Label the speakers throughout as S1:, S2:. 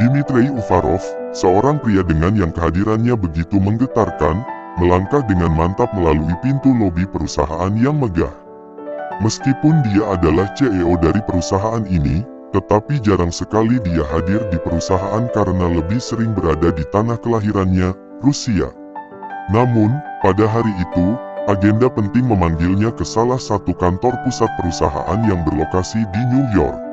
S1: Dmitriy Uvarov, seorang pria dengan yang kehadirannya begitu menggetarkan, melangkah dengan mantap melalui pintu lobi perusahaan yang megah. Meskipun dia adalah CEO dari perusahaan ini, tetapi jarang sekali dia hadir di perusahaan karena lebih sering berada di tanah kelahirannya, Rusia. Namun, pada hari itu, agenda penting memanggilnya ke salah satu kantor pusat perusahaan yang berlokasi di New York.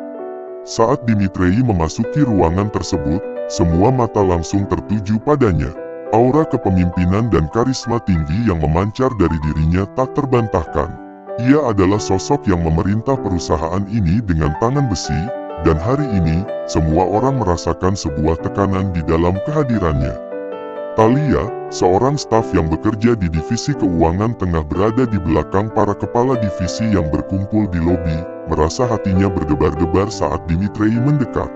S1: Saat Dmitriy memasuki ruangan tersebut, semua mata langsung tertuju padanya. Aura kepemimpinan dan karisma tinggi yang memancar dari dirinya tak terbantahkan. Ia adalah sosok yang memerintah perusahaan ini dengan tangan besi, dan hari ini, semua orang merasakan sebuah tekanan di dalam kehadirannya. Talia, seorang staf yang bekerja di divisi keuangan tengah berada di belakang para kepala divisi yang berkumpul di lobi, merasa hatinya berdebar-debar saat Dmitriy mendekat.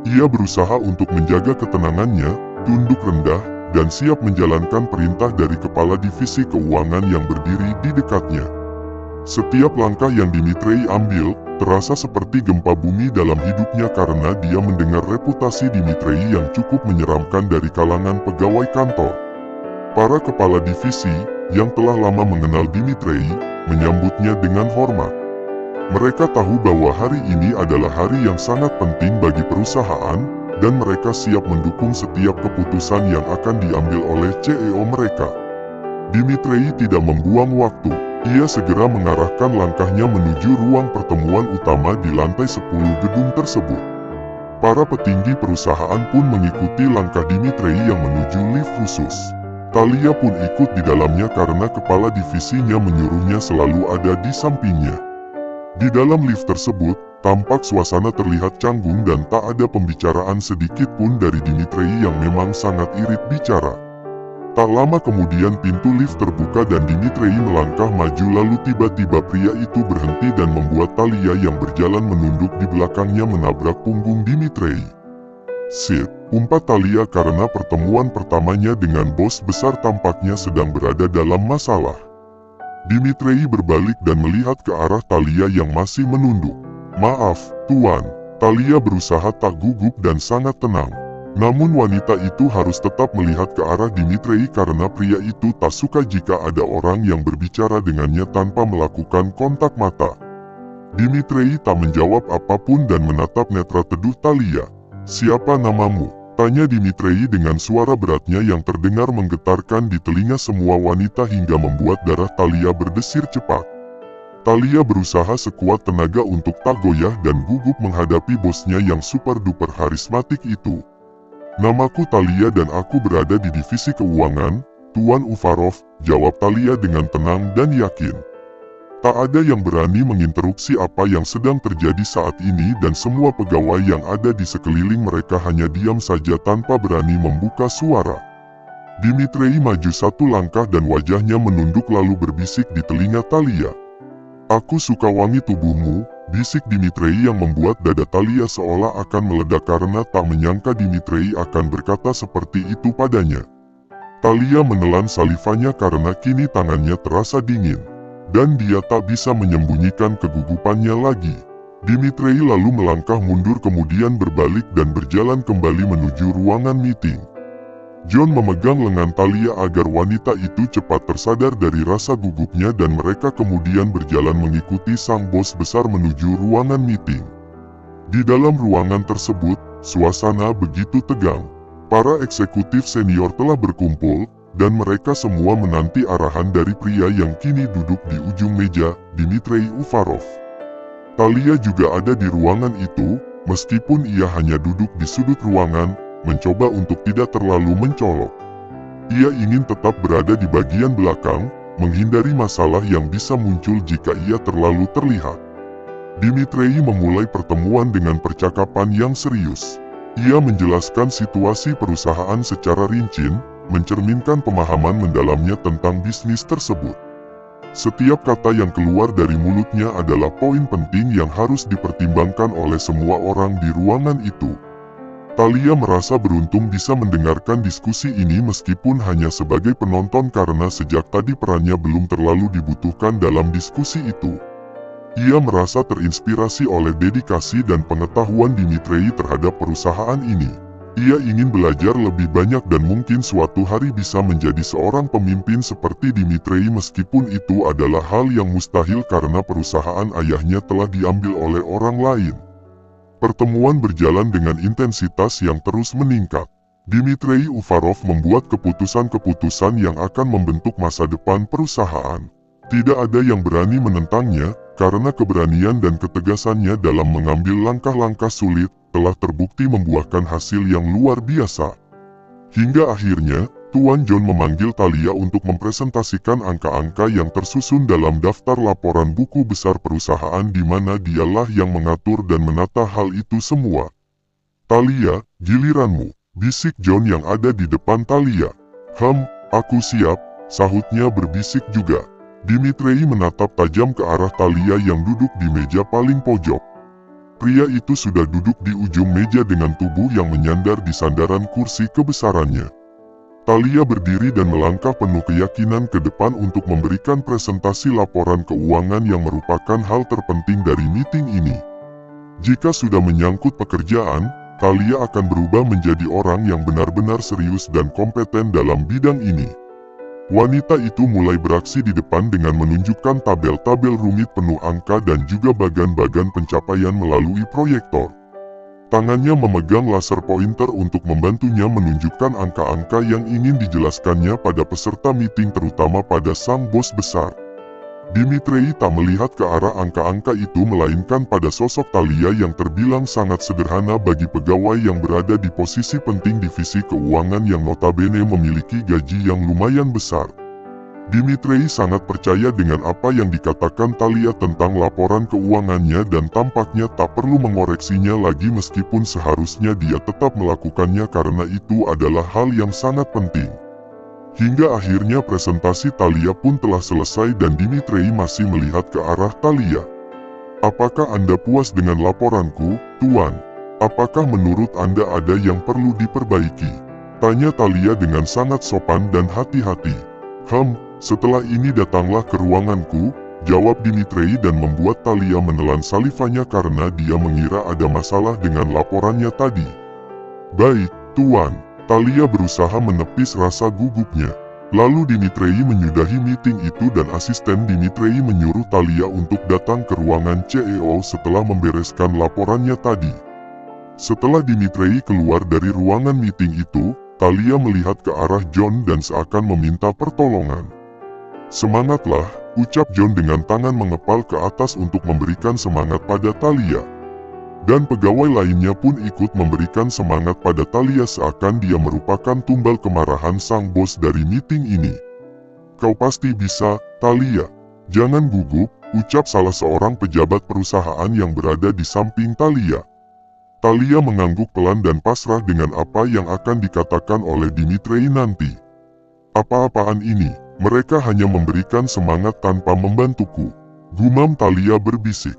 S1: Ia berusaha untuk menjaga ketenangannya, tunduk rendah, dan siap menjalankan perintah dari kepala divisi keuangan yang berdiri di dekatnya. Setiap langkah yang Dmitriy ambil, terasa seperti gempa bumi dalam hidupnya karena dia mendengar reputasi Dmitriy yang cukup menyeramkan dari kalangan pegawai kantor. Para kepala divisi, yang telah lama mengenal Dmitriy, menyambutnya dengan hormat. Mereka tahu bahwa hari ini adalah hari yang sangat penting bagi perusahaan, dan mereka siap mendukung setiap keputusan yang akan diambil oleh CEO mereka. Dmitriy tidak membuang waktu. Ia segera mengarahkan langkahnya menuju ruang pertemuan utama di lantai 10 gedung tersebut. Para petinggi perusahaan pun mengikuti langkah Dmitriy yang menuju lift khusus. Talia pun ikut di dalamnya karena kepala divisinya menyuruhnya selalu ada di sampingnya. Di dalam lift tersebut, tampak suasana terlihat canggung dan tak ada pembicaraan sedikit pun dari Dmitriy yang memang sangat irit bicara. Tak lama kemudian pintu lift terbuka dan Dmitriy melangkah maju lalu tiba-tiba pria itu berhenti dan membuat Talia yang berjalan menunduk di belakangnya menabrak punggung Dmitriy. "Sit," umpat Talia karena pertemuan pertamanya dengan bos besar tampaknya sedang berada dalam masalah. Dmitriy berbalik dan melihat ke arah Talia yang masih menunduk. "Maaf, Tuan." Talia berusaha tak gugup dan sangat tenang. Namun wanita itu harus tetap melihat ke arah Dmitriy karena pria itu tak suka jika ada orang yang berbicara dengannya tanpa melakukan kontak mata. Dmitriy tak menjawab apapun dan menatap netra teduh Talia. "Siapa namamu?" tanya Dmitriy dengan suara beratnya yang terdengar menggetarkan di telinga semua wanita hingga membuat darah Talia berdesir cepat. Talia berusaha sekuat tenaga untuk tak goyah dan gugup menghadapi bosnya yang super-duper karismatik itu. "Namaku Talia dan aku berada di divisi keuangan, Tuan Uvarov," jawab Talia dengan tenang dan yakin. Tak ada yang berani menginterupsi apa yang sedang terjadi saat ini dan semua pegawai yang ada di sekeliling mereka hanya diam saja tanpa berani membuka suara. Dmitriy maju satu langkah dan wajahnya menunduk lalu berbisik di telinga Talia. "Aku suka wangi tubuhmu," bisik Dmitriy yang membuat dada Talia seolah akan meledak karena tak menyangka Dmitriy akan berkata seperti itu padanya. Talia menelan salivanya karena kini tangannya terasa dingin. Dan dia tak bisa menyembunyikan kegugupannya lagi. Dmitriy lalu melangkah mundur kemudian berbalik dan berjalan kembali menuju ruangan meeting. John memegang lengan Talia agar wanita itu cepat tersadar dari rasa gugupnya dan mereka kemudian berjalan mengikuti sang bos besar menuju ruangan meeting. Di dalam ruangan tersebut, suasana begitu tegang. Para eksekutif senior telah berkumpul, dan mereka semua menanti arahan dari pria yang kini duduk di ujung meja, Dmitriy Uvarov. Talia juga ada di ruangan itu, meskipun ia hanya duduk di sudut ruangan, mencoba untuk tidak terlalu mencolok. Ia ingin tetap berada di bagian belakang, menghindari masalah yang bisa muncul jika ia terlalu terlihat. Dmitriy memulai pertemuan dengan percakapan yang serius. Ia menjelaskan situasi perusahaan secara rinci, mencerminkan pemahaman mendalamnya tentang bisnis tersebut. Setiap kata yang keluar dari mulutnya adalah poin penting yang harus dipertimbangkan oleh semua orang di ruangan itu. Talia merasa beruntung bisa mendengarkan diskusi ini meskipun hanya sebagai penonton karena sejak tadi perannya belum terlalu dibutuhkan dalam diskusi itu. Ia merasa terinspirasi oleh dedikasi dan pengetahuan Dmitriy terhadap perusahaan ini. Ia ingin belajar lebih banyak dan mungkin suatu hari bisa menjadi seorang pemimpin seperti Dmitri, meskipun itu adalah hal yang mustahil karena perusahaan ayahnya telah diambil oleh orang lain. Pertemuan berjalan dengan intensitas yang terus meningkat. Dmitri Uvarov membuat keputusan-keputusan yang akan membentuk masa depan perusahaan. Tidak ada yang berani menentangnya, karena keberanian dan ketegasannya dalam mengambil langkah-langkah sulit telah terbukti membuahkan hasil yang luar biasa. Hingga akhirnya, Tuan John memanggil Thalia untuk mempresentasikan angka-angka yang tersusun dalam daftar laporan buku besar perusahaan, di mana dialah yang mengatur dan menata hal itu semua. "Thalia, giliranmu," bisik John yang ada di depan Thalia. Aku siap," sahutnya berbisik juga. Dmitri menatap tajam ke arah Thalia yang duduk di meja paling pojok. Pria itu sudah duduk di ujung meja dengan tubuh yang menyandar di sandaran kursi kebesarannya. Thalia berdiri dan melangkah penuh keyakinan ke depan untuk memberikan presentasi laporan keuangan yang merupakan hal terpenting dari meeting ini. Jika sudah menyangkut pekerjaan, Thalia akan berubah menjadi orang yang benar-benar serius dan kompeten dalam bidang ini. Wanita itu mulai beraksi di depan dengan menunjukkan tabel-tabel rumit penuh angka dan juga bagan-bagan pencapaian melalui proyektor. Tangannya memegang laser pointer untuk membantunya menunjukkan angka-angka yang ingin dijelaskannya pada peserta meeting, terutama pada sang bos besar. Dmitri tak melihat ke arah angka-angka itu, melainkan pada sosok Thalia yang terbilang sangat sederhana bagi pegawai yang berada di posisi penting divisi keuangan yang notabene memiliki gaji yang lumayan besar. Dmitri sangat percaya dengan apa yang dikatakan Thalia tentang laporan keuangannya dan tampaknya tak perlu mengoreksinya lagi, meskipun seharusnya dia tetap melakukannya karena itu adalah hal yang sangat penting. Hingga akhirnya presentasi Thalia pun telah selesai dan Dmitri masih melihat ke arah Thalia. "Apakah Anda puas dengan laporanku, Tuan? Apakah menurut Anda ada yang perlu diperbaiki?" tanya Thalia dengan sangat sopan dan hati-hati. Setelah ini datanglah ke ruanganku," jawab Dmitri dan membuat Thalia menelan salivanya karena dia mengira ada masalah dengan laporannya tadi. "Baik, Tuan." Thalia berusaha menepis rasa gugupnya. Lalu Dmitri menyudahi meeting itu dan asisten Dmitri menyuruh Thalia untuk datang ke ruangan CEO setelah membereskan laporannya tadi. Setelah Dmitri keluar dari ruangan meeting itu, Thalia melihat ke arah John dan seakan meminta pertolongan. "Semangatlah," ucap John dengan tangan mengepal ke atas untuk memberikan semangat pada Thalia. Dan pegawai lainnya pun ikut memberikan semangat pada Thalia seakan dia merupakan tumbal kemarahan sang bos dari meeting ini. "Kau pasti bisa, Thalia. Jangan gugup," ucap salah seorang pejabat perusahaan yang berada di samping Thalia. Thalia mengangguk pelan dan pasrah dengan apa yang akan dikatakan oleh Dmitri nanti. "Apa-apaan ini? Mereka hanya memberikan semangat tanpa membantuku," gumam Thalia berbisik.